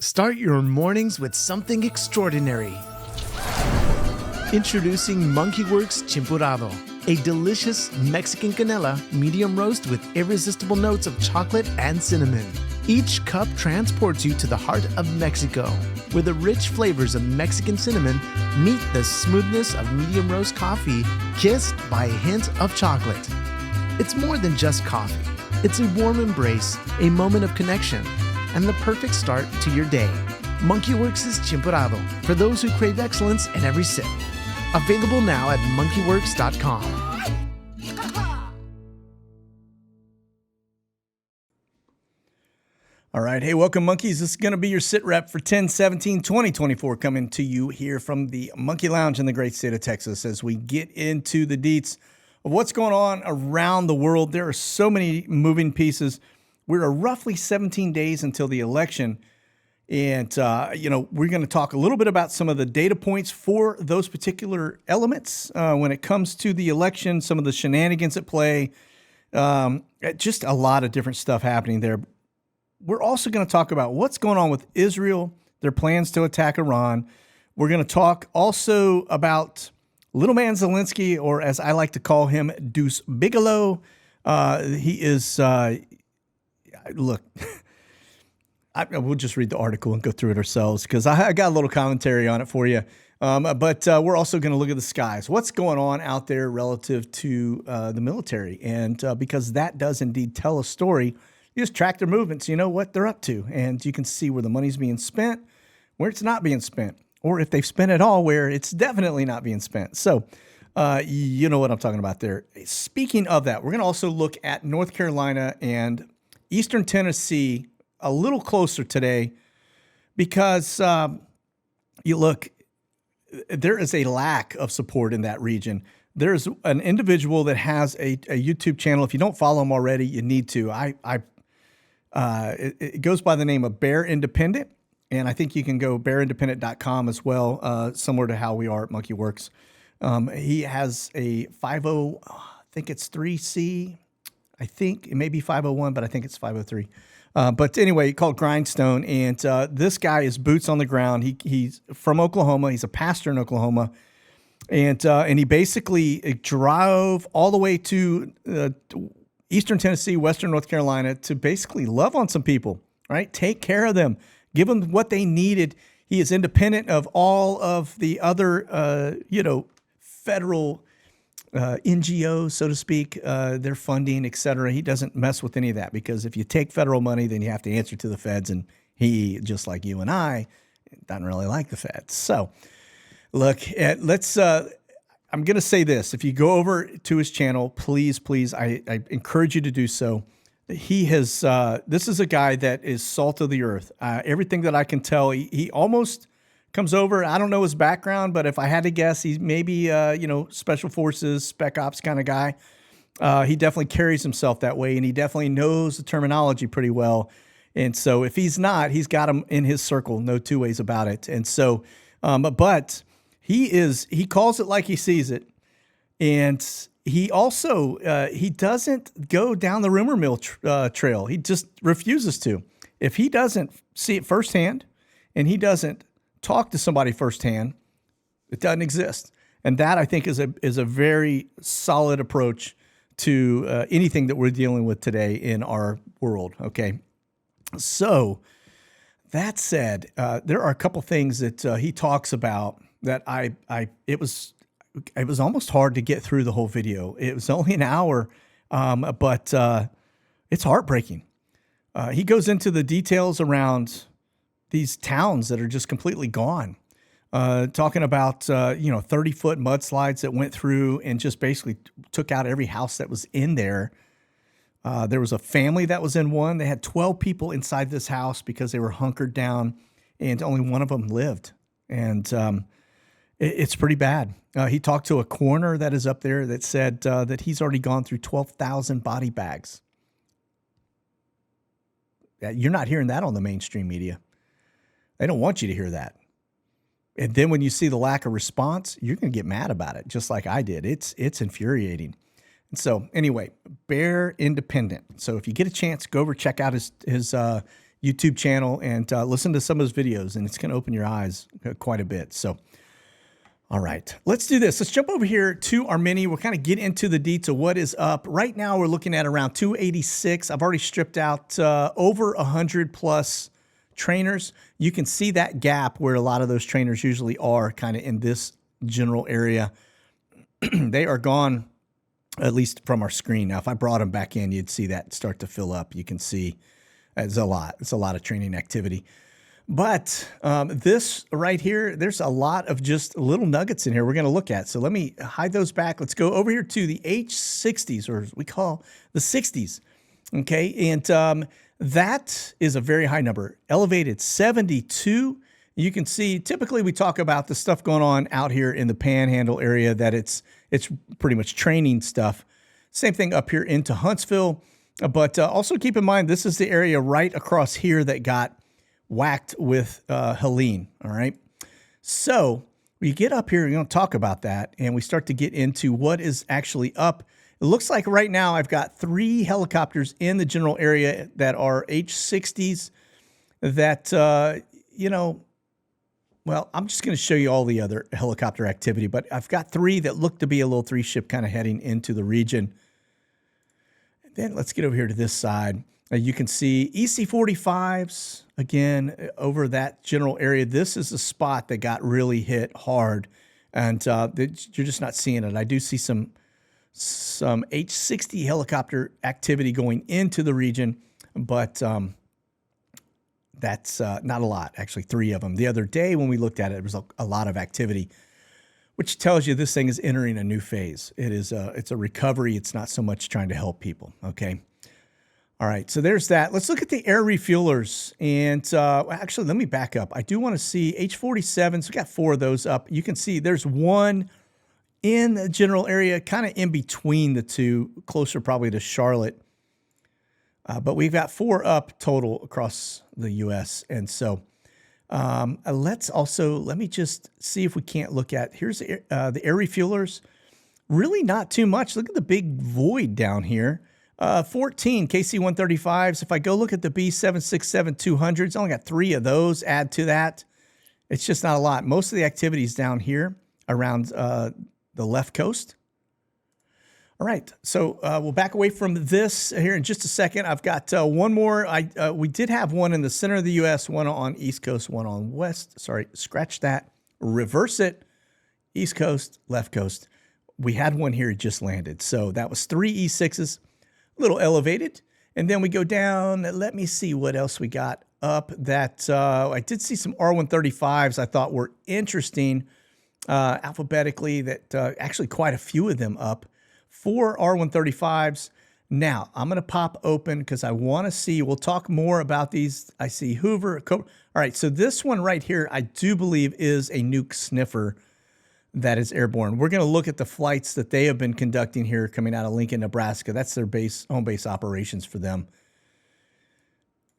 Start your mornings with something extraordinary. Introducing Monkey Werx Chimpurrado, a delicious Mexican canela medium roast with irresistible notes of chocolate and cinnamon. Each cup transports you to the heart of Mexico, where the rich flavors of Mexican cinnamon meet the smoothness of medium roast coffee, kissed by a hint of chocolate. It's more than just coffee. It's a warm embrace, a moment of connection, and the perfect start to your day. Monkey Werx's Chimpurrado, for those who crave excellence in every sip. Available now at monkeywerx.com. All right. Hey, welcome, monkeys. This is going to be your SITREP for 10/17/2024, coming to you here from the Monkey Lounge in the great state of Texas as we get into the deets of what's going on around the world. There are so many moving pieces. We're roughly 17 days until the election. And, we're going to talk a little bit about some of the data points for those particular elements when it comes to the election, some of the shenanigans at play, just a lot of different stuff happening there. We're also going to talk about what's going on with Israel, their plans to attack Iran. We're going to talk also about Little Man Zelensky, or as I like to call him, Deuce Bigelow. He is... Look, we'll just read the article and go through it ourselves because I got a little commentary on it for you. But we're also going to look at the skies. What's going on out there relative to the military? And because that does indeed tell a story, you just track their movements. You know what they're up to. And you can see where the money's being spent, where it's not being spent, or if they've spent it all, where it's definitely not being spent. So you know what I'm talking about there. Speaking of that, we're going to also look at North Carolina and Eastern Tennessee a little closer today because you look, there is a lack of support in that region. There's an individual that has a YouTube channel. If you don't follow him already, you need to. It goes by the name of Bear Independent, and I think you can go bearindependent.com as well, similar to how we are at Monkey Werx. He has a 50, I think it's 3C. I think it may be 501, but I think it's 503. But anyway, called Grindstone. And this guy is boots on the ground. He's from Oklahoma. He's a pastor in Oklahoma. And he basically drove all the way to Eastern Tennessee, Western North Carolina to basically love on some people, right? Take care of them. Give them what they needed. He is independent of all of the other, federal NGOs, so to speak, their funding, et cetera. He doesn't mess with any of that because if you take federal money, then you have to answer to the feds. And he, just like you and I, doesn't really like the feds. So look, I'm going to say this. If you go over to his channel, please, I encourage you to do so. He has, this is a guy that is salt of the earth. Everything that I can tell, he almost comes over. I don't know his background, but if I had to guess, he's maybe, special forces, spec ops kind of guy. He definitely carries himself that way, and he definitely knows the terminology pretty well. And so if he's not, he's got him in his circle, no two ways about it. And so, but he calls it like he sees it. And he also, he doesn't go down the rumor mill trail. He just refuses to. If he doesn't see it firsthand and he doesn't talk to somebody firsthand, it doesn't exist. And that, I think, is a very solid approach to anything that we're dealing with today in our world. Okay. So that said, there are a couple things that he talks about that it was almost hard to get through the whole video. It was only an hour, but it's heartbreaking. He goes into the details around these towns that are just completely gone. Talking about, 30-foot mudslides that went through and just basically took out every house that was in there. There was a family that was in one. They had 12 people inside this house because they were hunkered down, and only one of them lived. And it's pretty bad. He talked to a coroner that is up there that said that he's already gone through 12,000 body bags. You're not hearing that on the mainstream media. They don't want you to hear that. And then when you see the lack of response, you're going to get mad about it, just like I did. It's infuriating. And so anyway, Bear Independent. So if you get a chance, go over, check out his YouTube channel and listen to some of his videos, and it's going to open your eyes quite a bit. So, all right, let's do this. Let's jump over here to our mini. We'll kind of get into the deets of what is up. Right now, we're looking at around 286. I've already stripped out over 100 plus trainers. You can see that gap where a lot of those trainers usually are, kind of in this general area. They are gone, at least from our screen. Now, if I brought them back in, you'd see that start to fill up. You can see it's a lot. It's a lot of training activity. But this right here, there's a lot of just little nuggets in here we're going to look at. So let me hide those back. Let's go over here to the H60s, or we call the 60s. Okay, and that is a very high number. Elevated 72. You can see, typically we talk about the stuff going on out here in the Panhandle area, that it's pretty much training stuff. Same thing up here into Huntsville. But also keep in mind, this is the area right across here that got whacked with Helene, all right? So we get up here, we're going to talk about that, and we start to get into what is actually up. It looks like right now I've got 3 helicopters in the general area that are H60s that, you know, well, I'm just going to show you all the other helicopter activity, but I've got 3 that look to be a little 3-ship kind of heading into the region. And then let's get over here to this side. You can see EC-45s, again, over that general area. This is a spot that got really hit hard, and you're just not seeing it. I do see some H-60 helicopter activity going into the region, but that's not a lot, actually 3 of them. The other day when we looked at it, there was a lot of activity, which tells you this thing is entering a new phase. It's a recovery. It's not so much trying to help people, okay? All right, so there's that. Let's look at the air refuelers. And actually, let me back up. I do want to see H-47s. We got 4 of those up. You can see there's one in the general area, kind of in between the 2, closer probably to Charlotte. But we've got 4 up total across the U.S. And so let me just see if we can't look at, here's the air refuelers. Really not too much. Look at the big void down here. 14 KC-135s. If I go look at the B767-200s, I only got 3 of those. Add to that, it's just not a lot. Most of the activity is down here around the left coast. All right, so we'll back away from this here in just a second. I've got one more. We did have one in the center of the U.S., one on East Coast, one on West. Sorry, scratch that. Reverse it. East Coast, left coast. We had one here, it just landed. So that was 3 E6s. A little elevated, and then we go down. Let me see what else we got up. That I did see some R135s I thought were interesting alphabetically. That actually quite a few of them up. 4 R135s. Now I'm going to pop open because I want to see. We'll talk more about these. I see Hoover. All right, so this one right here, I do believe is a nuke sniffer that is airborne. We're going to look at the flights that they have been conducting here coming out of Lincoln, Nebraska. That's their home base operations for them.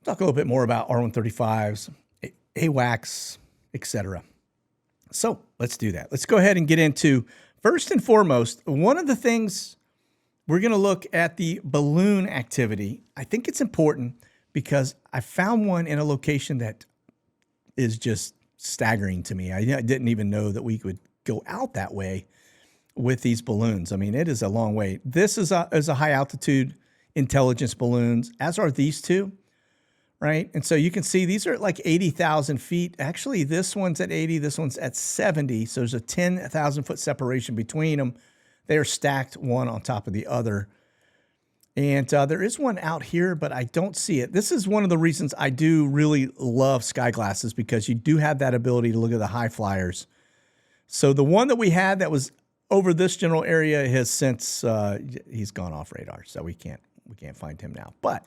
Talk a little bit more about R135s, AWACS, etc. So let's do that. Let's go ahead and get into, first and foremost, one of the things we're going to look at the balloon activity. I think it's important because I found one in a location that is just staggering to me. I didn't even know that we could go out that way with these balloons. I mean, it is a long way. This is a high altitude intelligence balloons, as are these 2, right? And so you can see these are at like 80,000 feet. Actually, this one's at 80, this one's at 70. So there's a 10,000 foot separation between them. They are stacked one on top of the other. And there is one out here, but I don't see it. This is one of the reasons I do really love sky glasses, because you do have that ability to look at the high flyers. So the one that we had that was over this general area has since he's gone off radar, so we can't find him now. But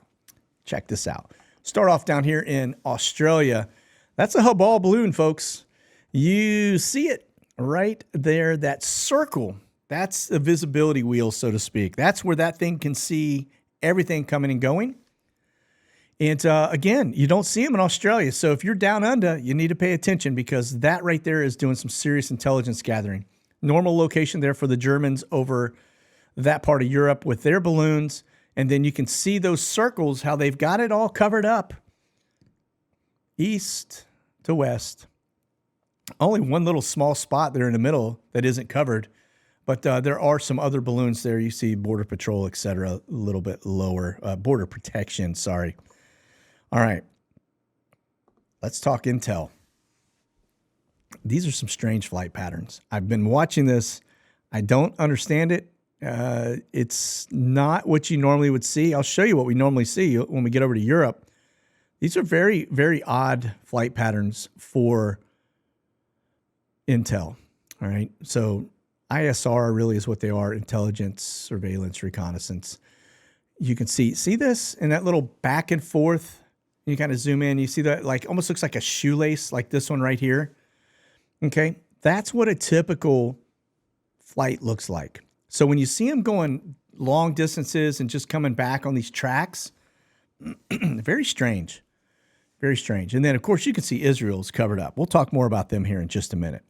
check this out. Start off down here in Australia. That's a Hubble balloon, folks. You see it right there, that circle. That's the visibility wheel, so to speak. That's where that thing can see everything coming and going. And again, you don't see them in Australia. So if you're down under, you need to pay attention, because that right there is doing some serious intelligence gathering. Normal location there for the Germans over that part of Europe with their balloons. And then you can see those circles, how they've got it all covered up. east to west. Only one little small spot there in the middle that isn't covered, but there are some other balloons there. You see Border Patrol, et cetera, a little bit lower. Border Protection, sorry. All right. Let's talk intel. These are some strange flight patterns. I've been watching this. I don't understand it. It's not what you normally would see. I'll show you what we normally see when we get over to Europe. These are very, very odd flight patterns for intel. All right. So ISR really is what they are: intelligence, surveillance, reconnaissance. You can see this in that little back and forth. You kind of zoom in. You see that, like, almost looks like a shoelace, like this one right here. Okay. That's what a typical flight looks like. So when you see them going long distances and just coming back on these tracks, very strange. Very strange. And then, of course, you can see Israel's covered up. We'll talk more about them here in just a minute.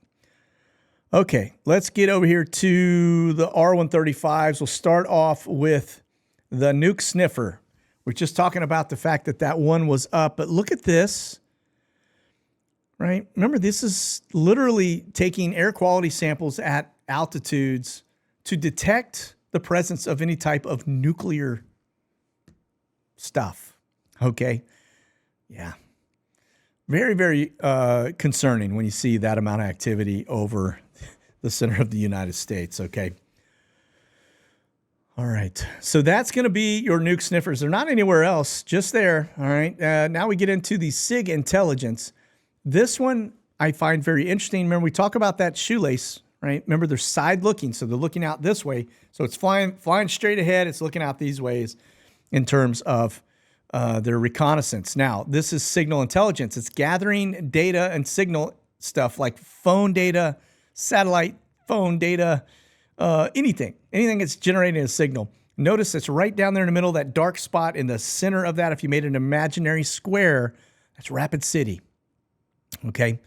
Okay, let's get over here to the R-135s. We'll start off with the nuke sniffer. We're just talking about the fact that that one was up, but look at this, right? Remember, this is literally taking air quality samples at altitudes to detect the presence of any type of nuclear stuff, okay? Yeah. Very, very concerning when you see that amount of activity over the center of the United States, okay? All right. So that's going to be your nuke sniffers. They're not anywhere else, just there, all right? Now we get into the SIG intelligence. This one I find very interesting. Remember, we talk about that shoelace, right? Remember, they're side looking, so they're looking out this way. So it's flying straight ahead. It's looking out these ways in terms of their reconnaissance. Now, this is signal intelligence. It's gathering data and signal stuff like phone data, satellite phone data, anything that's generating a signal. Notice it's right down there in the middle, that dark spot in the center of that. If you made an imaginary square, that's Rapid City. Okay.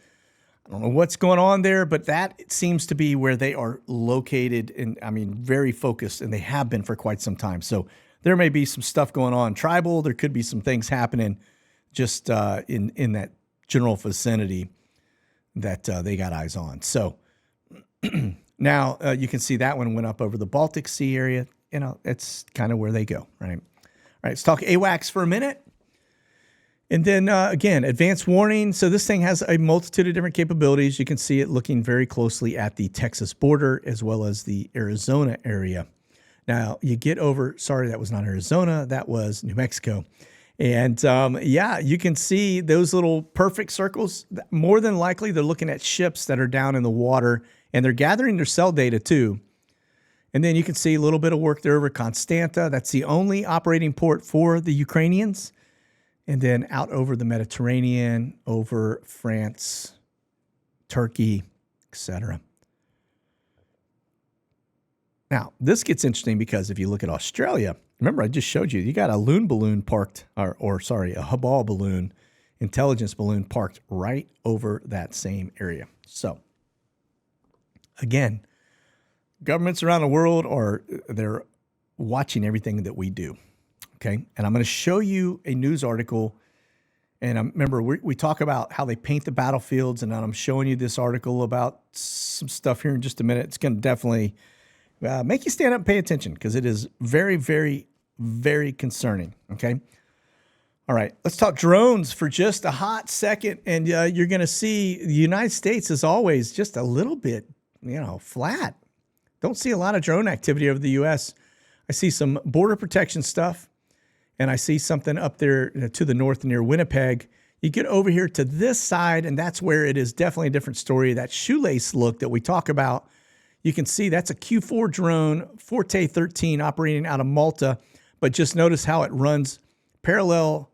I don't know what's going on there, but that seems to be where they are located, and I mean, very focused, and they have been for quite some time. So there may be some stuff going on tribal. There could be some things happening just in that general vicinity that they got eyes on. So now you can see that one went up over the Baltic Sea area. You know, it's kind of where they go, right? All right, let's talk AWACS for a minute. And then, again, advanced warning. So this thing has a multitude of different capabilities. You can see it looking very closely at the Texas border as well as the Arizona area. Now, you get over, sorry, that was not Arizona. That was New Mexico. And, yeah, you can see those little perfect circles. More than likely, they're looking at ships that are down in the water, and they're gathering their cell data, too. And then you can see a little bit of work there over Constanta. That's the only operating port for the Ukrainians. And then out over the Mediterranean, over France, Turkey, etc. Now, this gets interesting because if you look at Australia, remember I just showed you, you got a loon balloon parked, a Hubble balloon, intelligence balloon parked right over that same area. So, again, governments around the world they're watching everything that we do. Okay, and I'm going to show you a news article. And remember, we talk about how they paint the battlefields, and I'm showing you this article about some stuff here in just a minute. It's going to definitely make you stand up and pay attention because it is very, very, very concerning. Okay, all right, let's talk drones for just a hot second, and you're going to see the United States is always just a little bit, flat. Don't see a lot of drone activity over the U.S. I see some border protection stuff. And I see something up there to the north near Winnipeg. You get over here to this side, and that's where it is definitely a different story. That shoelace look that we talk about, you can see that's a Q4 drone, Forte 13, operating out of Malta. But just notice how it runs parallel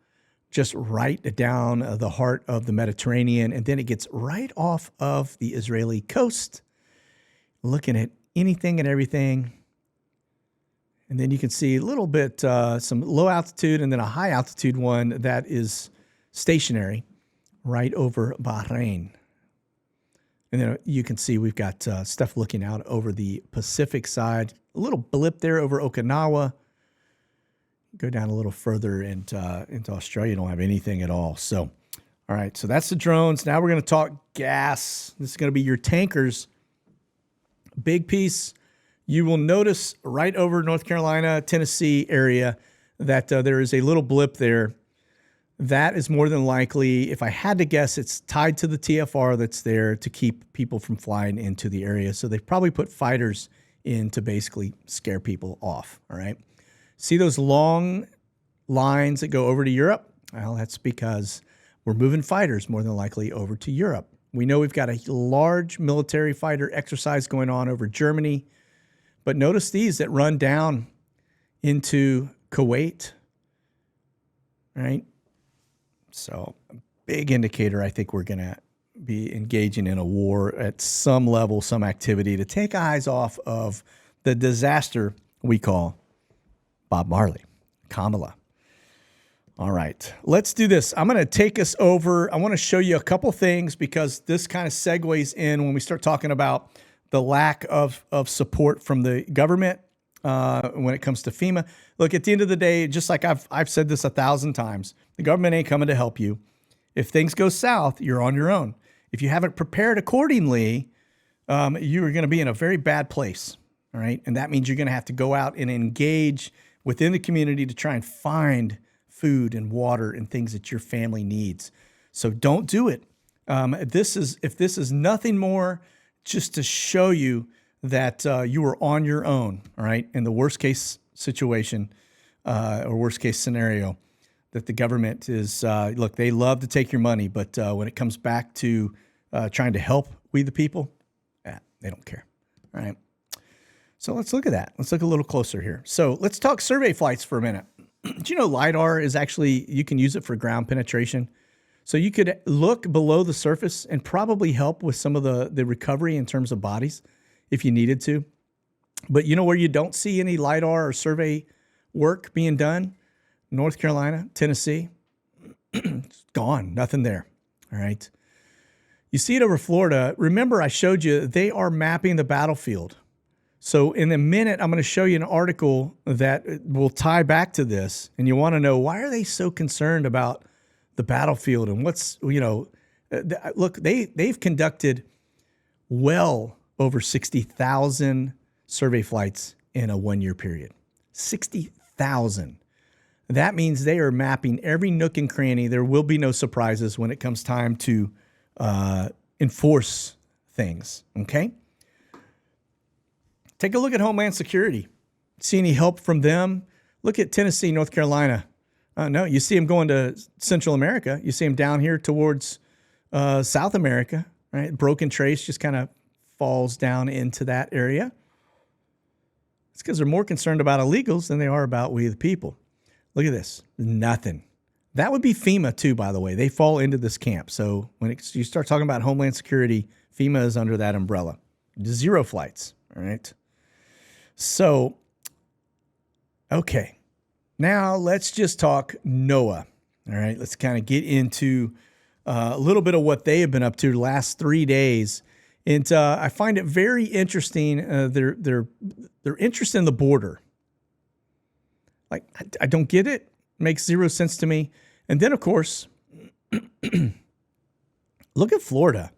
just right down the heart of the Mediterranean. And then it gets right off of the Israeli coast, looking at anything and everything. And then you can see a little bit, some low altitude and then a high altitude one that is stationary right over Bahrain. And then you can see we've got stuff looking out over the Pacific side. A little blip there over Okinawa. Go down a little further into Australia, you don't have anything at all. So, All right, so that's the drones. Now we're going to talk gas. This is going to be your tankers. Big piece. You will notice right over North Carolina, Tennessee area that there is a little blip there. That is more than likely, if I had to guess, it's tied to the TFR that's there to keep people from flying into the area. So they've probably put fighters in to basically scare people off, all right? See those long lines that go over to Europe? Well, that's because we're moving fighters more than likely over to Europe. We know we've got a large military fighter exercise going on over Germany, but notice these that run down into Kuwait, right? So a big indicator, I think we're going to be engaging in a war at some level, some activity to take eyes off of the disaster we call Bob Marley, Kamala. All right, let's do this. I'm going to take us over. I want to show you a couple things because this kind of segues in when we start talking about the lack of support from the government when it comes to FEMA. Look, at the end of the day, just like I've said this 1,000 times, the government ain't coming to help you. If things go south, you're on your own. If you haven't prepared accordingly, you are going to be in a very bad place. All right, and that means you're going to have to go out and engage within the community to try and find food and water and things that your family needs. So don't do it. If this is nothing more just to show you that you are on your own, all right, in the worst case situation or worst case scenario, that the government is, look, they love to take your money, but when it comes back to trying to help we the people, they don't care, all right? So let's look at that. Let's look a little closer here. So let's talk survey flights for a minute. Do you know LiDAR is actually, you can use it for ground penetration. So you could look below the surface and probably help with some of the recovery in terms of bodies if you needed to. But you know where you don't see any LiDAR or survey work being done? North Carolina, Tennessee. It's gone, nothing there, all right? You see it over Florida. Remember I showed you they are mapping the battlefield. So in a minute, I'm going to show you an article that will tie back to this. And you want to know, why are they so concerned about the battlefield and what's, you know, look, they've conducted well over 60,000 survey flights in a 1-year period. 60,000. That means they are mapping every nook and cranny. There will be no surprises when it comes time to enforce things, okay? Take a look at Homeland Security. See any help from them? Look at Tennessee, North Carolina. No, you see them going to Central America. You see them down here towards South America, right? Broken Trace just kind of falls down into that area. It's because they're more concerned about illegals than they are about we the people. Look at this. Nothing. That would be FEMA too, by the way. They fall into this camp. So when you start talking about Homeland Security, FEMA is under that umbrella. 0 flights, all right? So, okay. Now let's just talk NOAA, all right? Let's kind of get into a little bit of what they have been up to the last 3 days. And I find it very interesting, their interest in the border. Like, I don't get it. Makes 0 sense to me. And then, of course, look at Florida.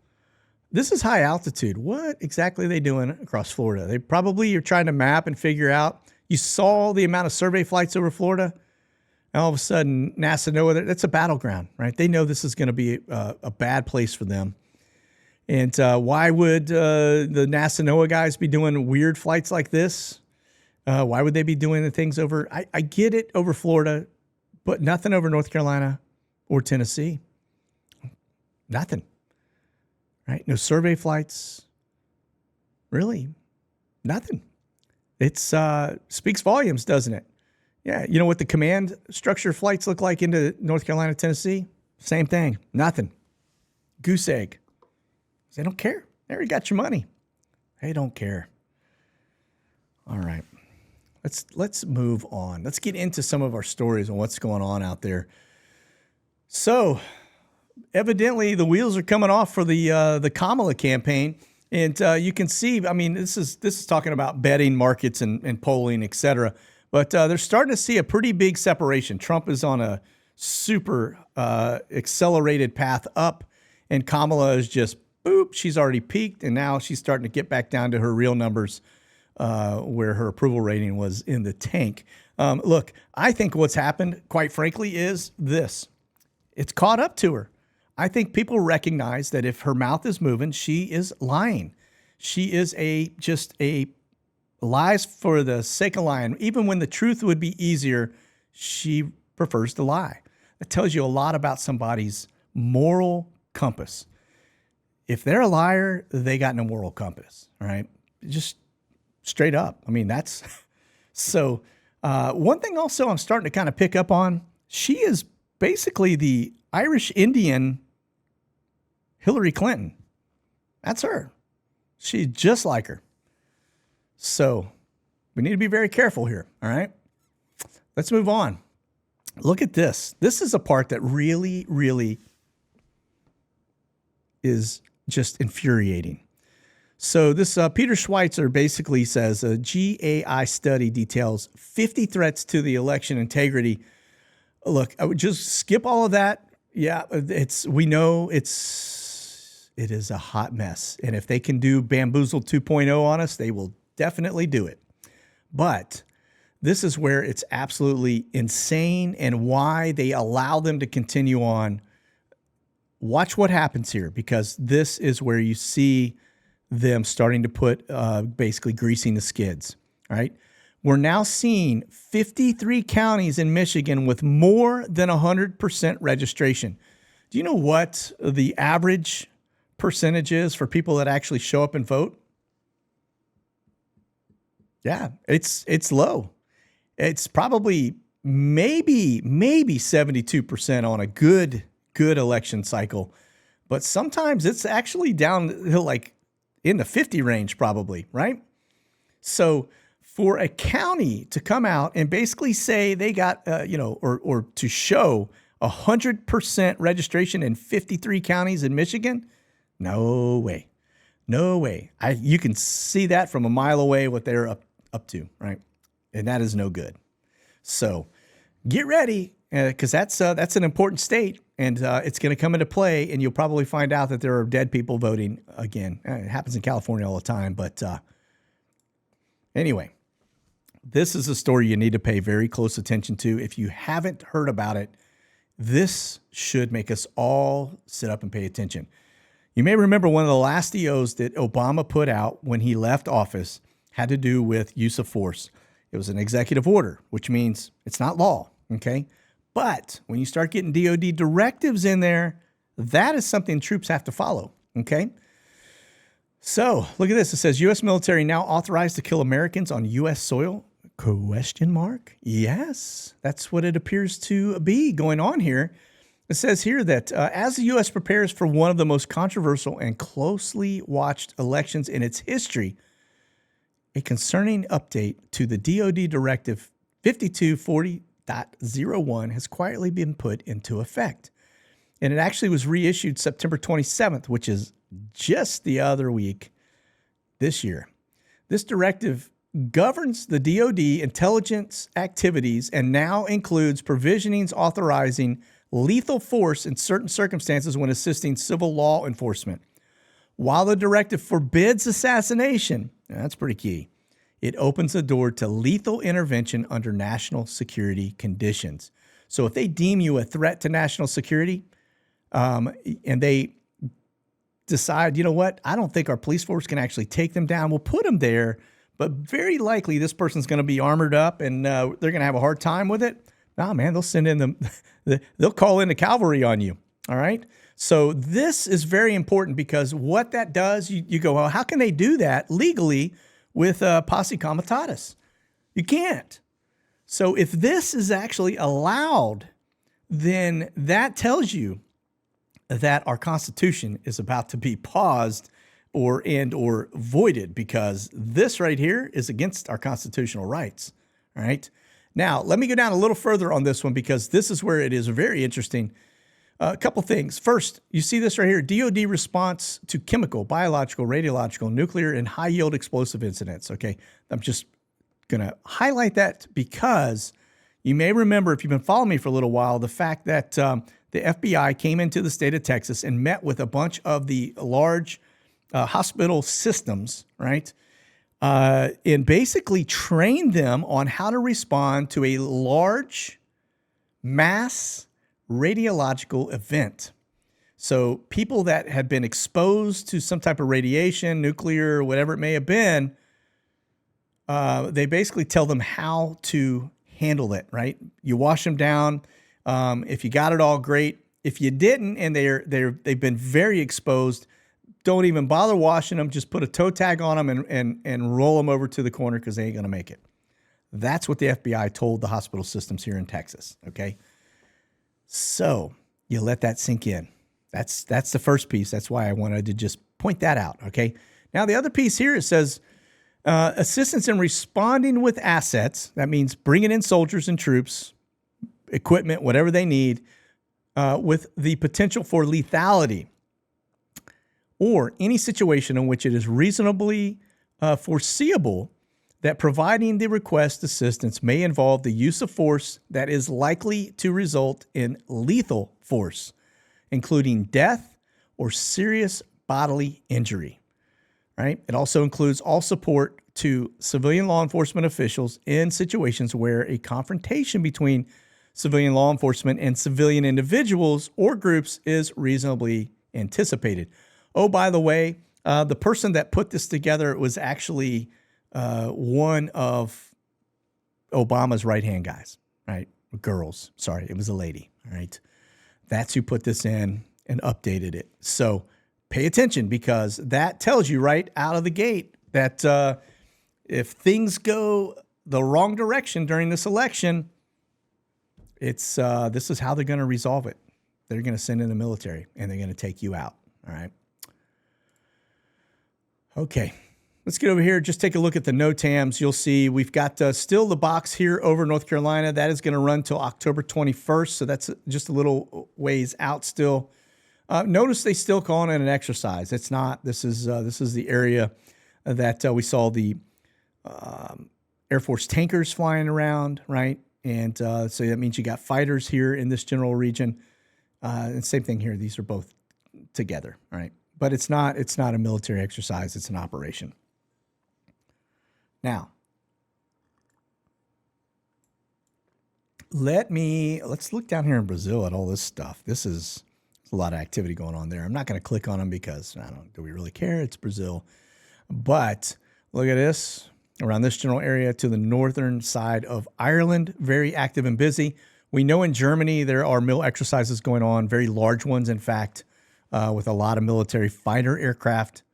This is high altitude. What exactly are they doing across Florida? They probably are trying to map and figure out. You saw the amount of survey flights over Florida. And all of a sudden, NASA NOAA, that's a battleground, right? They know this is going to be a bad place for them. And why would the NASA NOAA guys be doing weird flights like this? Why would they be doing the things over? I get it over Florida, but nothing over North Carolina or Tennessee. Nothing. Right? No survey flights. Really? Nothing. It's speaks volumes, doesn't it? Yeah. You know what the command structure flights look like into North Carolina, Tennessee? Same thing. Nothing. Goose egg. They don't care. They already got your money. They don't care. All right. Let's move on. Let's get into some of our stories and what's going on out there. So, evidently, the wheels are coming off for the Kamala campaign, and you can see. I mean, this is talking about betting markets and polling, et cetera. But they're starting to see a pretty big separation. Trump is on a super accelerated path up, and Kamala is just boop. She's already peaked, and now she's starting to get back down to her real numbers, where her approval rating was in the tank. Look, I think what's happened, quite frankly, is this: it's caught up to her. I think people recognize that if her mouth is moving, she is lying. She is just a lies for the sake of lying. Even when the truth would be easier, she prefers to lie. That tells you a lot about somebody's moral compass. If they're a liar, they got no moral compass, all right? Just straight up. I mean, that's so. One thing also I'm starting to kind of pick up on, she is basically the Irish Indian Hillary Clinton. That's her. She's just like her. So we need to be very careful here, all right? Let's move on. Look at this. This is a part that really, really is just infuriating. So this Peter Schweitzer basically says a GAI study details 50 threats to the election integrity. Look, I would just skip all of that. Yeah, we know it is a hot mess. And if they can do Bamboozle 2.0 on us, they will definitely do it. But this is where it's absolutely insane and why they allow them to continue on. Watch what happens here, because this is where you see them starting to put basically greasing the skids, right? We're now seeing 53 counties in Michigan with more than 100% registration. Do you know what the average percentage is for people that actually show up and vote? Yeah, it's low. It's probably maybe 72% on a good election cycle, but sometimes it's actually down like in the 50 range probably, right? So for a county to come out and basically say they got, or to show 100% registration in 53 counties in Michigan, no way. No way. You can see that from a mile away what they're up to, right? And that is no good. So get ready, because that's an important state, and it's going to come into play, and you'll probably find out that there are dead people voting again. It happens in California all the time, but anyway, this is a story you need to pay very close attention to. If you haven't heard about it, this should make us all sit up and pay attention. You may remember one of the last EOs that Obama put out when he left office had to do with use of force. It was an executive order, which means it's not law, okay? But when you start getting DOD directives in there, that is something troops have to follow, okay? So look at this. It says U.S. military now authorized to kill Americans on U.S. soil? Question mark? Yes, that's what it appears to be going on here. It says here that as the U.S. prepares for one of the most controversial and closely watched elections in its history, a concerning update to the DoD Directive 5240.01 has quietly been put into effect. And it actually was reissued September 27th, which is just the other week this year. This directive governs the DoD intelligence activities and now includes provisionings authorizing lethal force in certain circumstances when assisting civil law enforcement. While the directive forbids assassination, that's pretty key, it opens the door to lethal intervention under national security conditions. So if they deem you a threat to national security, and they decide, you know what, I don't think our police force can actually take them down, we'll put them there, but very likely this person's going to be armored up and they're going to have a hard time with it. Nah, man, they'll send in they'll call in the cavalry on you. All right. So this is very important, because what that does, you go, well, how can they do that legally with posse comitatus? You can't. So if this is actually allowed, then that tells you that our Constitution is about to be paused or voided, because this right here is against our constitutional rights. All right. Now, let me go down a little further on this one, because this is where it is very interesting. A couple things. First, you see this right here, DoD response to chemical, biological, radiological, nuclear, and high-yield explosive incidents. Okay, I'm just going to highlight that because You may remember, if you've been following me for a little while, the fact that the FBI came into the state of Texas and met with a bunch of the large hospital systems, right? And basically trained them on how to respond to a large mass radiological event. So people that had been exposed to some type of radiation, nuclear, whatever it may have been, they basically tell them how to handle it, right? You wash them down. If you got it all, great. If you didn't, and they've been very exposed, don't even bother washing them. Just put a toe tag on them and roll them over to the corner because they ain't going to make it. That's what the FBI told the hospital systems here in Texas, okay? So you let that sink in. That's the first piece. That's why I wanted to just point that out, okay? Now, the other piece here, it says, assistance in responding with assets. That means bringing in soldiers and troops, equipment, whatever they need, with the potential for lethality, or any situation in which it is reasonably foreseeable that providing the request assistance may involve the use of force that is likely to result in lethal force, including death or serious bodily injury. Right? It also includes all support to civilian law enforcement officials in situations where a confrontation between civilian law enforcement and civilian individuals or groups is reasonably anticipated. Oh, by the way, the person that put this together was actually one of Obama's right-hand guys, right? Girls. Sorry, it was a lady, all right? That's who put this in and updated it. So pay attention, because that tells you right out of the gate that if things go the wrong direction during this election, this is how they're going to resolve it. They're going to send in the military, and they're going to take you out, all right? Okay, let's get over here. Just take a look at the NOTAMs. You'll see we've got still the box here over North Carolina. That is going to run till October 21st, so that's just a little ways out still. Notice they still calling it an exercise. It's not. This is the area that we saw the Air Force tankers flying around, right? And so that means you got fighters here in this general region. And same thing here. These are both together, right? But it's not a military exercise. It's an operation. Now, let's look down here in Brazil at all this stuff. This is a lot of activity going on there. I'm not going to click on them because do we really care? It's Brazil. But look at this. Around this general area to the northern side of Ireland, very active and busy. We know in Germany there are mil exercises going on, very large ones, in fact, with a lot of military fighter aircraft.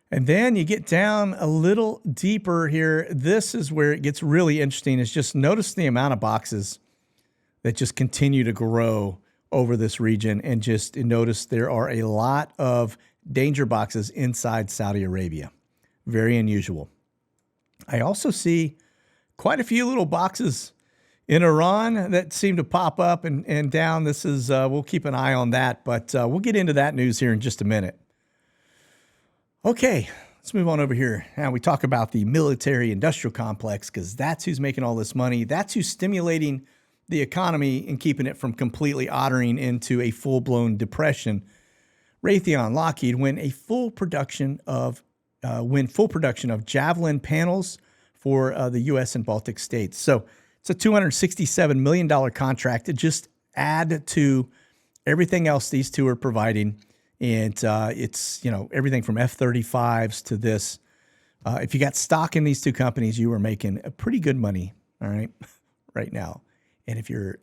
And then you get down a little deeper here. This is where it gets really interesting, is just notice the amount of boxes that just continue to grow over this region. And just notice there are a lot of danger boxes inside Saudi Arabia. Very unusual. I also see quite a few little boxes in Iran that seem to pop up and down. This is, we'll keep an eye on that, but we'll get into that news here in just a minute. Okay, let's move on over here. Now we talk about the military industrial complex, because that's who's making all this money. That's who's stimulating the economy and keeping it from completely ottering into a full-blown depression. Raytheon, Lockheed win full production of Javelin panels for the U.S. and Baltic states. So it's a $267 million contract to just add to everything else these two are providing. And it's, everything from F-35s to this. If you got stock in these two companies, you are making a pretty good money, all right, right now. And if you're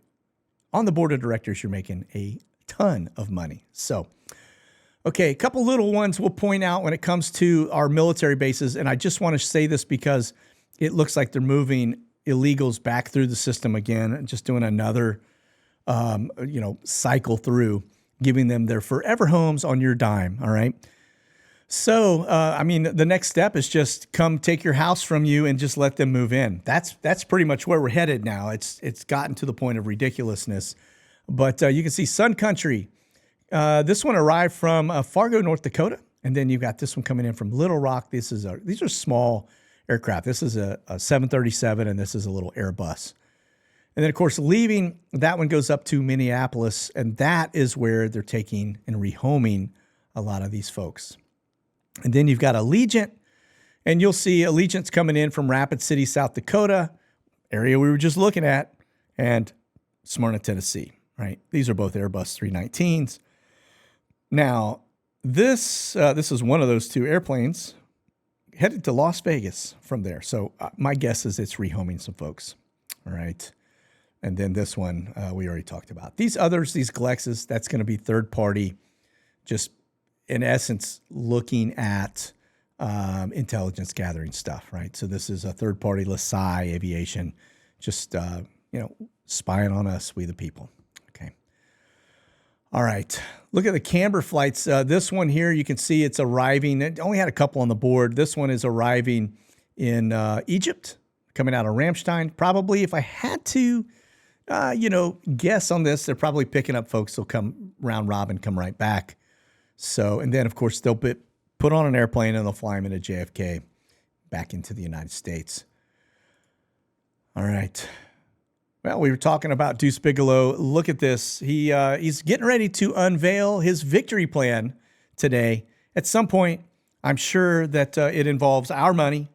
on the board of directors, you're making a ton of money. So, okay, a couple little ones we'll point out when it comes to our military bases. And I just want to say this because it looks like they're moving illegals back through the system again, just doing another, cycle through, giving them their forever homes on your dime, all right? So, the next step is just come take your house from you and just let them move in. That's pretty much where we're headed now. It's gotten to the point of ridiculousness. But you can see Sun Country. This one arrived from Fargo, North Dakota, and then you've got this one coming in from Little Rock. These are small aircraft. This is a 737, and this is a little Airbus. And then, of course, leaving, that one goes up to Minneapolis, and that is where they're taking and rehoming a lot of these folks. And then you've got Allegiant, and you'll see Allegiant's coming in from Rapid City, South Dakota, area we were just looking at, and Smyrna, Tennessee, right? These are both Airbus 319s. Now, this is one of those two airplanes headed to Las Vegas from there. So my guess is it's rehoming some folks, all right? And then this one we already talked about. These others, these Glexes, that's going to be third party, just in essence looking at intelligence gathering stuff, right? So this is a third party LaSalle Aviation, just spying on us, we the people. Okay. All right. Look at the Camber flights. This one here, you can see it's arriving. It only had a couple on the board. This one is arriving in Egypt, coming out of Ramstein. Probably, if I had to, guess on this, they're probably picking up folks who'll come round robin, come right back. So, and then of course they'll put on an airplane and they'll fly them into JFK back into the United States. All right. Well, we were talking about Deuce Bigalow. Look at this. He's getting ready to unveil his victory plan today. At some point, I'm sure that it involves our money.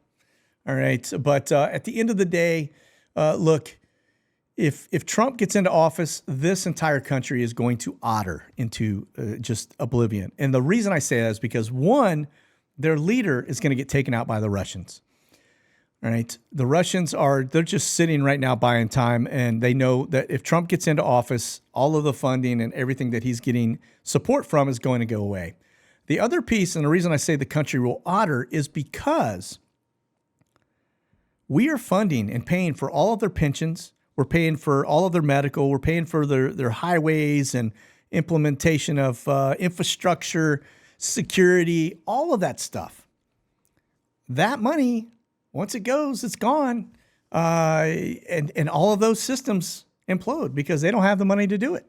All right. But at the end of the day, look, if Trump gets into office, this entire country is going to otter into just oblivion. And the reason I say that is because, one, their leader is going to get taken out by the Russians. All right. The Russians they're just sitting right now buying time, and they know that if Trump gets into office, all of the funding and everything that he's getting support from is going to go away. The other piece, and the reason I say the country will otter, is because we are funding and paying for all of their pensions. We're paying for all of their medical. We're paying for their highways and implementation of infrastructure, security, all of that stuff. That money, once it goes, it's gone. And all of those systems implode because they don't have the money to do it.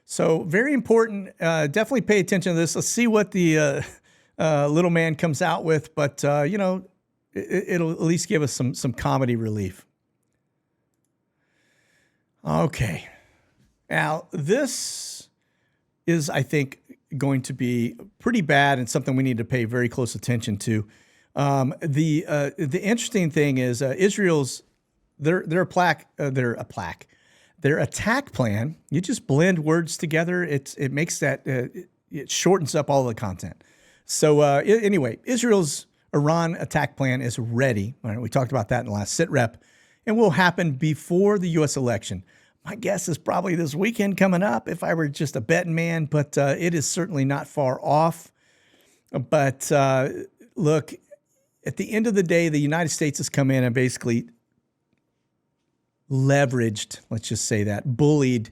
So very important. Definitely pay attention to this. Let's see what the little man comes out with. But, it'll at least give us some comedy relief. Okay. Now, this is, I think, going to be pretty bad and something we need to pay very close attention to. The interesting thing is Israel's their attack plan. You just blend words together. It makes that it shortens up all the content. So anyway, Israel's Iran attack plan is ready. All right, we talked about that in the last SITREP, and will happen before the U.S. election. My guess is probably this weekend coming up if I were just a betting man, but it is certainly not far off. But look, at the end of the day, the United States has come in and basically leveraged, let's just say that, bullied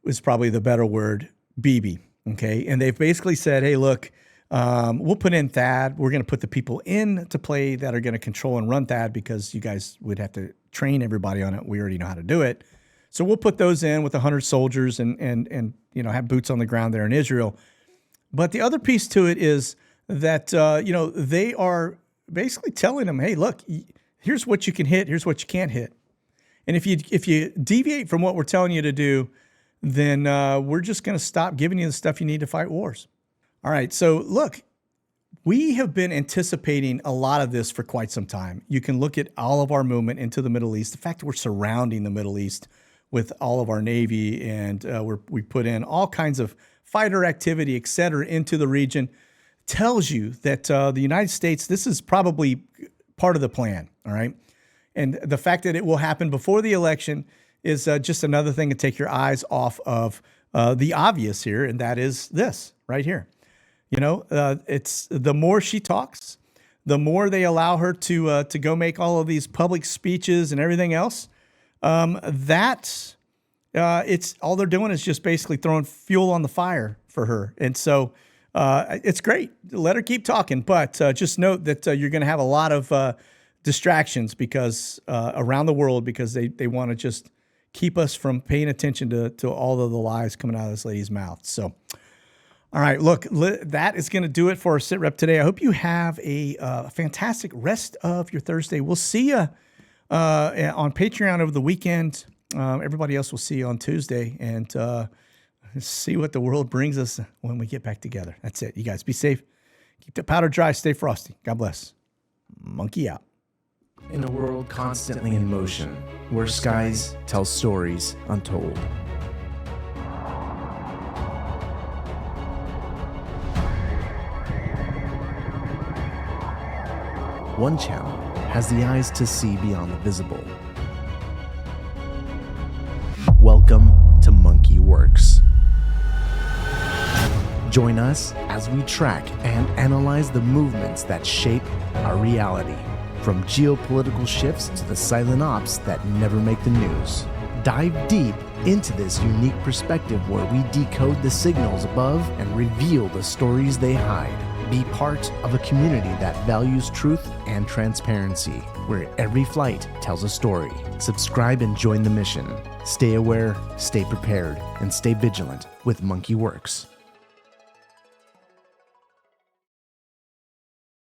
is probably the better word, Bibi, okay? And they've basically said, hey, look, we'll put in THAAD. We're going to put the people in to play that are going to control and run THAAD because you guys would have to train everybody on it. We already know how to do it. So we'll put those in with 100 soldiers and have boots on the ground there in Israel. But the other piece to it is that, they are basically telling them, hey, look, here's what you can hit. Here's what you can't hit. And if you deviate from what we're telling you to do, then we're just going to stop giving you the stuff you need to fight wars. All right. So look, we have been anticipating a lot of this for quite some time. You can look at all of our movement into the Middle East. The fact that we're surrounding the Middle East with all of our Navy and we put in all kinds of fighter activity, et cetera, into the region tells you that the United States, this is probably part of the plan. All right. And the fact that it will happen before the election is just another thing to take your eyes off of the obvious here. And that is this right here. It's the more she talks, the more they allow her to go make all of these public speeches and everything else. It's all they're doing is just basically throwing fuel on the fire for her. And so it's great. Let her keep talking. But just note that you're going to have a lot of distractions because around the world because they want to just keep us from paying attention to all of the lies coming out of this lady's mouth. So, all right, look, that is going to do it for our SITREP today. I hope you have a fantastic rest of your Thursday. We'll see you on Patreon over the weekend. Everybody else will see you on Tuesday, and see what the world brings us when we get back together. That's it. You guys be safe. Keep the powder dry. Stay frosty. God bless. Monkey out. In a world constantly in motion, where skies tell stories untold. One channel has the eyes to see beyond the visible. Welcome to Monkey Werx. Join us as we track and analyze the movements that shape our reality, from geopolitical shifts to the silent ops that never make the news. Dive deep into this unique perspective where we decode the signals above and reveal the stories they hide. Be part of a community that values truth and transparency, where every flight tells a story. Subscribe and join the mission. Stay aware, stay prepared, and stay vigilant with Monkey Werx.